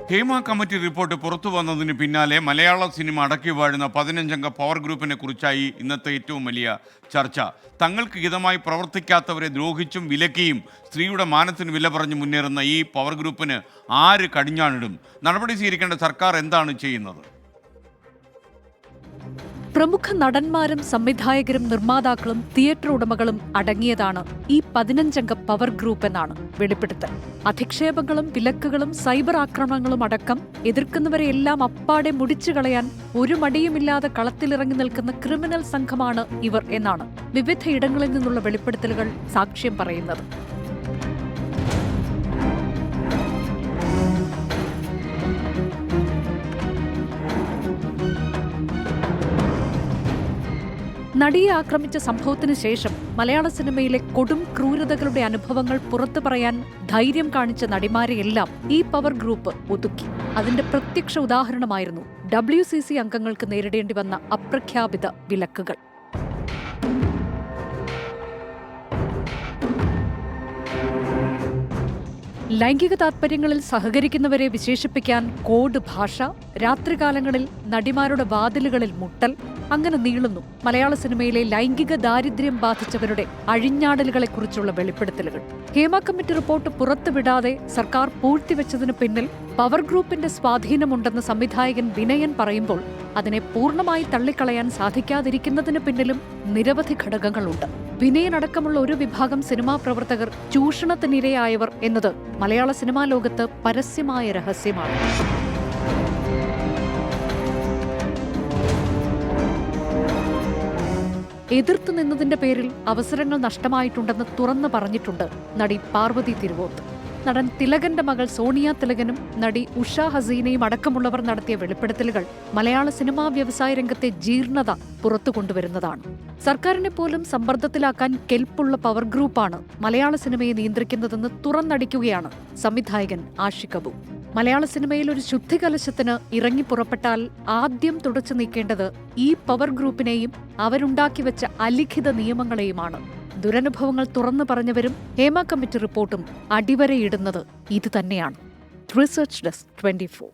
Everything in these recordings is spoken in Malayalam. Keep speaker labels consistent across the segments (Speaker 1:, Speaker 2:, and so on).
Speaker 1: ഹേമ കമ്മിറ്റി റിപ്പോർട്ട് പുറത്തു വന്നതിന് പിന്നാലെ മലയാള സിനിമ അടക്കി വാഴുന്ന 15-അംഗ പവർ ഗ്രൂപ്പിനെ കുറിച്ചായി ഇന്നത്തെ ഏറ്റവും വലിയ ചർച്ച. തങ്ങൾക്ക് ഹിതമായി പ്രവർത്തിക്കാത്തവരെ ദ്രോഹിച്ചും വിലക്കിയും സ്ത്രീയുടെ മാനത്തിന് വില പറഞ്ഞ് മുന്നേറുന്ന ഈ പവർ ഗ്രൂപ്പിന് ആര് കടിഞ്ഞാണിടും? നടപടി സ്വീകരിക്കേണ്ട സർക്കാർ എന്താണ് ചെയ്യുന്നത്?
Speaker 2: പ്രമുഖ നടന്മാരും സംവിധായകരും നിർമ്മാതാക്കളും തിയേറ്റർ ഉടമകളും അടങ്ങിയതാണ് ഈ 15-അംഗ പവർ ഗ്രൂപ്പ് എന്നാണ് വെളിപ്പെടുത്തൽ. അധിക്ഷേപങ്ങളും വിലക്കുകളും സൈബർ ആക്രമണങ്ങളും അടക്കം എതിർക്കുന്നവരെയെല്ലാം അപ്പാടെ മുടിച്ചു കളയാൻ ഒരു മടിയുമില്ലാതെ കളത്തിലിറങ്ങി നിൽക്കുന്ന ക്രിമിനൽ സംഘമാണ് ഇവർ എന്നാണ് വിവിധ ഇടങ്ങളിൽ നിന്നുള്ള വെളിപ്പെടുത്തലുകൾ സാക്ഷ്യം പറയുന്നത്. നടിയെ ആക്രമിച്ച സംഭവത്തിന് ശേഷം മലയാള സിനിമയിലെ കൊടും ക്രൂരതകളുടെ അനുഭവങ്ങൾ പുറത്തു പറയാൻ ധൈര്യം കാണിച്ച നടിമാരെയെല്ലാം ഈ പവർ ഗ്രൂപ്പ് ഒതുക്കി. അതിന്റെ പ്രത്യക്ഷ ഉദാഹരണമായിരുന്നു WCC അംഗങ്ങൾക്ക് നേരിടേണ്ടി വന്ന അപ്രഖ്യാപിത വിലക്കുകൾ. ലൈംഗിക താത്പര്യങ്ങളിൽ സഹകരിക്കുന്നവരെ വിശേഷിപ്പിക്കാൻ കോഡ് ഭാഷ, രാത്രികാലങ്ങളിൽ നടിമാരുടെ വാതിലുകളിൽ മുട്ടൽ, അങ്ങനെ നീളുന്നു മലയാള സിനിമയിലെ ലൈംഗിക ദാരിദ്ര്യം ബാധിച്ചവരുടെ അഴിഞ്ഞാടലുകളെക്കുറിച്ചുള്ള വെളിപ്പെടുത്തലുകൾ. ഹേമ കമ്മിറ്റി റിപ്പോർട്ട് പുറത്തുവിടാതെ സർക്കാർ പൂഴ്ത്തിവെച്ചതിന് പിന്നിൽ പവർ ഗ്രൂപ്പിന്റെ സ്വാധീനമുണ്ടെന്ന് സംവിധായകൻ വിനയൻ പറയുമ്പോൾ അതിനെ പൂർണ്ണമായി തള്ളിക്കളയാൻ സാധിക്കാതിരിക്കുന്നതിന് പിന്നിലും നിരവധി ഘടകങ്ങളുണ്ട്. വിനയൻ അടക്കമുള്ള ഒരു വിഭാഗം സിനിമാ പ്രവർത്തകർ ചൂഷണത്തിനിരയായവർ എന്നത് മലയാള സിനിമാ ലോകത്ത് പരസ്യമായ രഹസ്യമാണ്. എതിർത്തു നിന്നതിന്റെ പേരിൽ അവസരങ്ങൾ നഷ്ടമായിട്ടുണ്ടെന്ന് തുറന്നു പറഞ്ഞിട്ടുണ്ട് നടി പാർവതി തിരുവോത്ത്. നടൻ തിലകന്റെ മകൾ സോണിയ തിലകനും നടി ഉഷ ഹസീനയും അടക്കമുള്ളവർ നടത്തിയ വെളിപ്പെടുത്തലുകൾ മലയാള സിനിമാ വ്യവസായ രംഗത്തെ ജീർണത പുറത്തു കൊണ്ടുവരുന്നതാണ്. സർക്കാരിനെ പോലും സമ്മർദ്ദത്തിലാക്കാൻ കെൽപ്പുള്ള പവർ ഗ്രൂപ്പാണ് മലയാള സിനിമയെ നിയന്ത്രിക്കുന്നതെന്ന് തുറന്നടിക്കുകയാണ് സംവിധായകൻ ആഷിഖ് അബു. മലയാള സിനിമയിൽ ഒരു ശുദ്ധികലശത്തിന് ഇറങ്ങി പുറപ്പെട്ടാൽ ആദ്യം തുടച്ചു നീക്കേണ്ടത് ഈ പവർ ഗ്രൂപ്പിനെയും അവരുണ്ടാക്കിവെച്ച അലിഖിത നിയമങ്ങളെയുമാണ്. ദുരനുഭവങ്ങൾ തുറന്നു പറഞ്ഞവരും ഹേമ കമ്മിറ്റി റിപ്പോർട്ടും അടിവരയിടുന്നത് ഇത് തന്നെയാണ്. Research desk 24.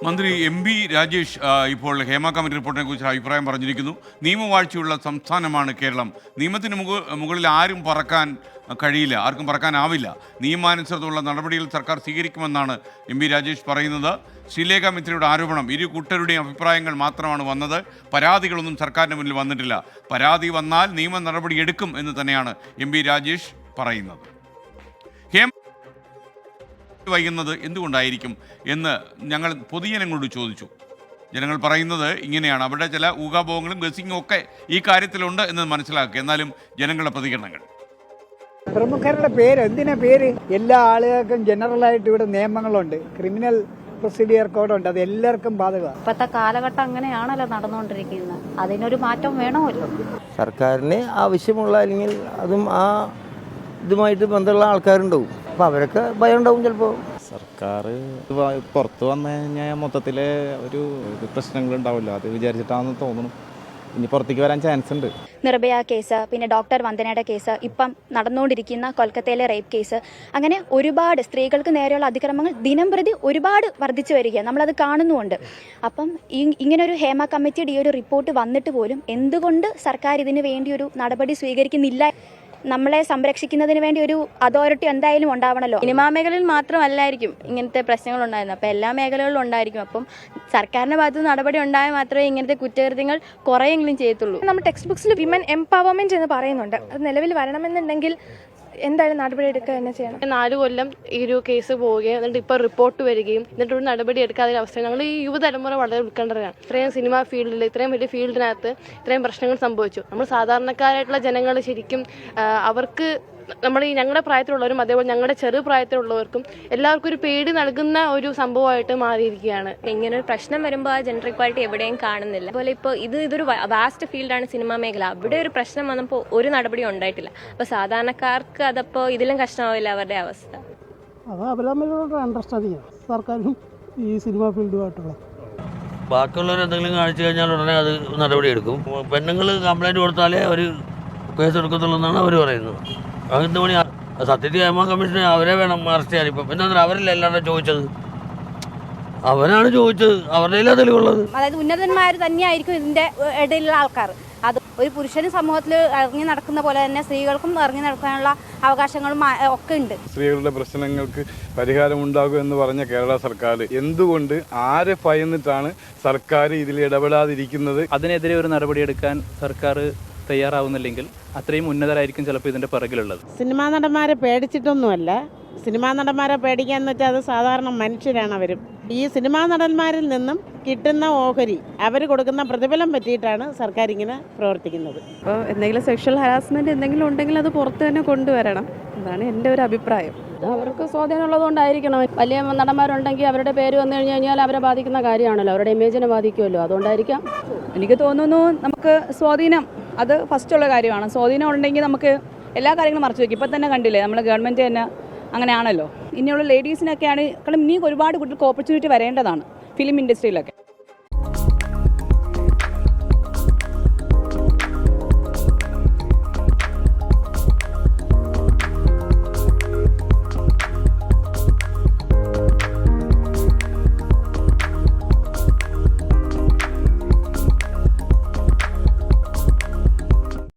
Speaker 1: മന്ത്രി MB രാജേഷ് ഇപ്പോൾ ഹേമ കമ്മിറ്റി റിപ്പോർട്ടിനെ കുറിച്ച് അഭിപ്രായം പറഞ്ഞിരിക്കുന്നു. നിയമവാഴ്ചയുള്ള സംസ്ഥാനമാണ് കേരളം. നിയമത്തിന് മുകളിൽ ആരും പറക്കാൻ കഴിയില്ല, ആർക്കും പറക്കാനാവില്ല. നിയമാനുസൃതമുള്ള നടപടികൾ സർക്കാർ സ്വീകരിക്കുമെന്നാണ് MB രാജേഷ് പറയുന്നത്. ശ്രീലേഖ മിത്രയുടെ ആരോപണം ഇരു കൂട്ടരുടെയും അഭിപ്രായങ്ങൾ മാത്രമാണ് വന്നത്, പരാതികളൊന്നും സർക്കാരിന് മുന്നിൽ വന്നിട്ടില്ല. പരാതി വന്നാൽ നിയമ നടപടി എടുക്കും എന്ന് തന്നെയാണ് MB രാജേഷ് പറയുന്നത്. വൈകുന്നത് എന്തുകൊണ്ടായിരിക്കും എന്ന് ഞങ്ങൾ പൊതുജനങ്ങളോട് ചോദിച്ചു. ജനങ്ങൾ പറയുന്നത് ഇങ്ങനെയാണ്, അവരുടെ ചില ഊഹാഭോഗങ്ങളും ഗസിങ്ങും ഒക്കെ ഈ കാര്യത്തിലുണ്ട് എന്ന് മനസ്സിലാക്കുക. എന്നാലും ജനങ്ങളുടെ പ്രതികരണങ്ങൾ.
Speaker 3: പ്രമുഖരുടെ പേര് എന്തിനാ പേര്? എല്ലാ ആളുകൾക്കും ജനറലായിട്ട് ഇവിടെ നിയമങ്ങളുണ്ട്, ക്രിമിനൽ പ്രൊസീഡിയർ കോഡുണ്ട്, അത് എല്ലാവർക്കും ബാധകമാണ്.
Speaker 4: ഇപ്പോഴത്തെ കാലഘട്ടം അങ്ങനെയാണല്ലോ നടന്നുകൊണ്ടിരിക്കുന്നത്, അതിനൊരു മാറ്റം വേണമല്ലോ.
Speaker 5: സർക്കാരിന് ആവശ്യമുള്ള അല്ലെങ്കിൽ അതും ആ ഇതുമായിട്ട് ബന്ധമുള്ള ആൾക്കാരുണ്ടാവും, അപ്പോൾ അവരൊക്കെ ഭയം ഉണ്ടാവും. ചിലപ്പോൾ
Speaker 6: സർക്കാർ പുറത്ത് വന്നു കഴിഞ്ഞാൽ മൊത്തത്തിൽ ഒരു പ്രശ്നങ്ങളുണ്ടാവില്ല, അത് വിചാരിച്ചിട്ടാണെന്ന് തോന്നുന്നു. ഇനി പുറത്തേക്ക് വരാൻ ചാൻസ് ഉണ്ട്.
Speaker 7: നിർഭയ കേസ്, പിന്നെ ഡോക്ടർ വന്ദനയുടെ കേസ്, ഇപ്പം നടന്നുകൊണ്ടിരിക്കുന്ന കൊൽക്കത്തയിലെ റേപ്പ് കേസ്, അങ്ങനെ ഒരുപാട് സ്ത്രീകൾക്ക് നേരെയുള്ള അതിക്രമങ്ങൾ ദിനംപ്രതി ഒരുപാട് വർദ്ധിച്ചു വരികയാണ്, നമ്മളത് കാണുന്നുമുണ്ട്. അപ്പം ഇങ്ങനൊരു ഹേമ കമ്മിറ്റിയുടെ ഈ ഒരു റിപ്പോർട്ട് വന്നിട്ട് പോലും എന്തുകൊണ്ട് സർക്കാർ ഇതിന് വേണ്ടി ഒരു നടപടി സ്വീകരിക്കുന്നില്ല? നമ്മളെ സംരക്ഷിക്കുന്നതിന് വേണ്ടി ഒരു അതോറിറ്റി എന്തായാലും ഉണ്ടാവണമല്ലോ.
Speaker 8: സിനിമാ മേഖലയിൽ മാത്രമല്ലായിരിക്കും ഇങ്ങനത്തെ പ്രശ്നങ്ങൾ ഉണ്ടായിരുന്നത്, അപ്പോൾ എല്ലാ മേഖലകളിലും ഉണ്ടായിരിക്കും. അപ്പം സർക്കാരിൻ്റെ ഭാഗത്ത് നടപടി ഉണ്ടായാൽ മാത്രമേ ഇങ്ങനത്തെ കുറ്റകൃത്യങ്ങൾ കുറേയെങ്കിലും ചെയ്യത്തുള്ളൂ.
Speaker 9: നമ്മൾ ടെക്സ്റ്റ് ബുക്സിൽ വിമൻ എംപവർമെൻറ്റ് എന്ന് പറയുന്നുണ്ട്, അത് നിലവിൽ വരണമെന്നുണ്ടെങ്കിൽ എന്തായാലും നടപടി എടുക്കുക തന്നെ ചെയ്യണം.
Speaker 8: 4 കൊല്ലം ഈ ഒരു കേസ് പോവുകയും എന്നിട്ട് ഇപ്പോൾ റിപ്പോർട്ട് വരികയും എന്നിട്ട് ഒരു നടപടി എടുക്കാതെ അവസ്ഥ. ഞങ്ങൾ ഈ യുവതലമുറ വളരെ ഉത്കണ്ഠരാണ്. ഇത്രയും സിനിമാ ഫീൽഡിൽ, ഇത്രയും വലിയ ഫീൽഡിനകത്ത് ഇത്രയും പ്രശ്നങ്ങൾ സംഭവിച്ചു. നമ്മൾ സാധാരണക്കാരായിട്ടുള്ള ജനങ്ങൾ ശരിക്കും അവർക്ക് നമ്മുടെ ഞങ്ങളുടെ പ്രായത്തിലുള്ളവരും അതേപോലെ ഞങ്ങളുടെ ചെറുപ്രായത്തിലുള്ളവർക്കും എല്ലാവർക്കും ഒരു പേടി നൽകുന്ന ഒരു സംഭവമായിട്ട് മാറിയിരിക്കുകയാണ്.
Speaker 10: ഇങ്ങനെ ഒരു പ്രശ്നം വരുമ്പോൾ ആ ജെൻഡർ ഇക്വാലിറ്റി എവിടെയും കാണുന്നില്ല. അതുപോലെ ഇപ്പോൾ ഇതൊരു വാസ്റ്റ് ഫീൽഡാണ് സിനിമാ മേഖല. അവിടെ ഒരു പ്രശ്നം വന്നപ്പോൾ ഒരു നടപടിയും ഉണ്ടായിട്ടില്ല. അപ്പോൾ സാധാരണക്കാർക്ക് അതപ്പോൾ ഇതിലും കഷ്ടമാവില്ല അവരുടെ അവസ്ഥ.
Speaker 11: അത് അവരമ്മയോട് അണ്ടർസ്റ്റാൻഡിങ് സർക്കാരും ഈ സിനിമാ ഫീൽഡുമായിട്ടുള്ള.
Speaker 12: ബാക്കിയുള്ളവർ എന്തെങ്കിലും കാണിച്ചു കഴിഞ്ഞാൽ ഉടനെ അത് നടപടിയെടുക്കും. പെണ്ണുങ്ങൾ കംപ്ലൈൻറ്റ് കൊടുത്താലേ അവർ കേസ് എടുക്കത്തുള്ളൂ എന്നാണ് അവർ പറയുന്നത്. സത്യത്തിൽ ഹേമ കമ്മീഷനെ അവരെ വേണം അറസ്റ്റ് ചെയ്യാൻ. ഇപ്പം എന്താ അവരല്ല എല്ലാവരും ചോദിച്ചത്, അവരാണ് ചോദിച്ചത്, അവരുടെ തെളിവുള്ളത്.
Speaker 4: അതായത് ഉന്നതന്മാർ തന്നെയായിരിക്കും ഇതിന്റെ ഇടയിലുള്ള ആൾക്കാർ. അത് ഒരു പുരുഷന് സമൂഹത്തിൽ ഇറങ്ങി നടക്കുന്ന പോലെ തന്നെ സ്ത്രീകൾക്കും ഇറങ്ങി നടക്കാനുള്ള അവകാശങ്ങളും ഒക്കെ ഉണ്ട്.
Speaker 13: സ്ത്രീകളുടെ പ്രശ്നങ്ങൾക്ക് പരിഹാരം ഉണ്ടാകും എന്ന് പറഞ്ഞ കേരള സർക്കാർ എന്തുകൊണ്ട് ആരെ ഭയന്നിട്ടാണ് സർക്കാർ ഇതിൽ ഇടപെടാതിരിക്കുന്നത്?
Speaker 6: അതിനെതിരെ ഒരു നടപടിയെടുക്കാൻ സർക്കാർ തയ്യാറാവുന്നില്ലെങ്കിൽ അത്രയും ഉന്നതരായിരിക്കും ചിലപ്പോൾ ഇതിൻ്റെ പിറകിലുള്ളത്.
Speaker 11: സിനിമാ നടന്മാരെ പേടിച്ചിട്ടൊന്നുമല്ല. സിനിമാ നടന്മാരെ പേടിക്കാന്ന് വെച്ചാൽ അത് സാധാരണ മനുഷ്യരാണ് അവരും. ഈ സിനിമാ നടന്മാരിൽ നിന്നും കിട്ടുന്ന ഓഹരി അവർ കൊടുക്കുന്ന പ്രതിഫലം പറ്റിയിട്ടാണ് സർക്കാർ ഇങ്ങനെ പ്രവർത്തിക്കുന്നത്.
Speaker 8: അപ്പോൾ എന്തെങ്കിലും സെക്ഷൽ ഹാരാസ്മെൻറ്റ് എന്തെങ്കിലും ഉണ്ടെങ്കിൽ അത് പുറത്ത് തന്നെ കൊണ്ടുവരണം. അതാണ് എൻ്റെ ഒരു അഭിപ്രായം. അവർക്ക് സ്വാധീനമുള്ളതുകൊണ്ടായിരിക്കണം. വലിയ നടന്മാരുണ്ടെങ്കിൽ അവരുടെ പേര് വന്നു കഴിഞ്ഞാൽ അവരെ ബാധിക്കുന്ന കാര്യമാണല്ലോ, അവരുടെ ഇമേജിനെ ബാധിക്കുമല്ലോ, അതുകൊണ്ടായിരിക്കാം.
Speaker 14: എനിക്ക് തോന്നുന്നു നമുക്ക് സ്വാധീനം അത് ഫസ്റ്റുള്ള കാര്യമാണ്. സ്വാധീനം ഉണ്ടെങ്കിൽ നമുക്ക് എല്ലാ കാര്യങ്ങളും മറച്ചു വയ്ക്കും. ഇപ്പം തന്നെ കണ്ടില്ലേ നമ്മൾ ഗവൺമെൻറ് തന്നെ അങ്ങനെയാണല്ലോ. ഇനിയുള്ള ലേഡീസിനൊക്കെയാണ് ഇനിയും ഒരുപാട് കൂടുതൽ ഓപ്പർച്യൂണിറ്റി വരേണ്ടതാണ് ഫിലിം ഇൻഡസ്ട്രിയിലൊക്കെ.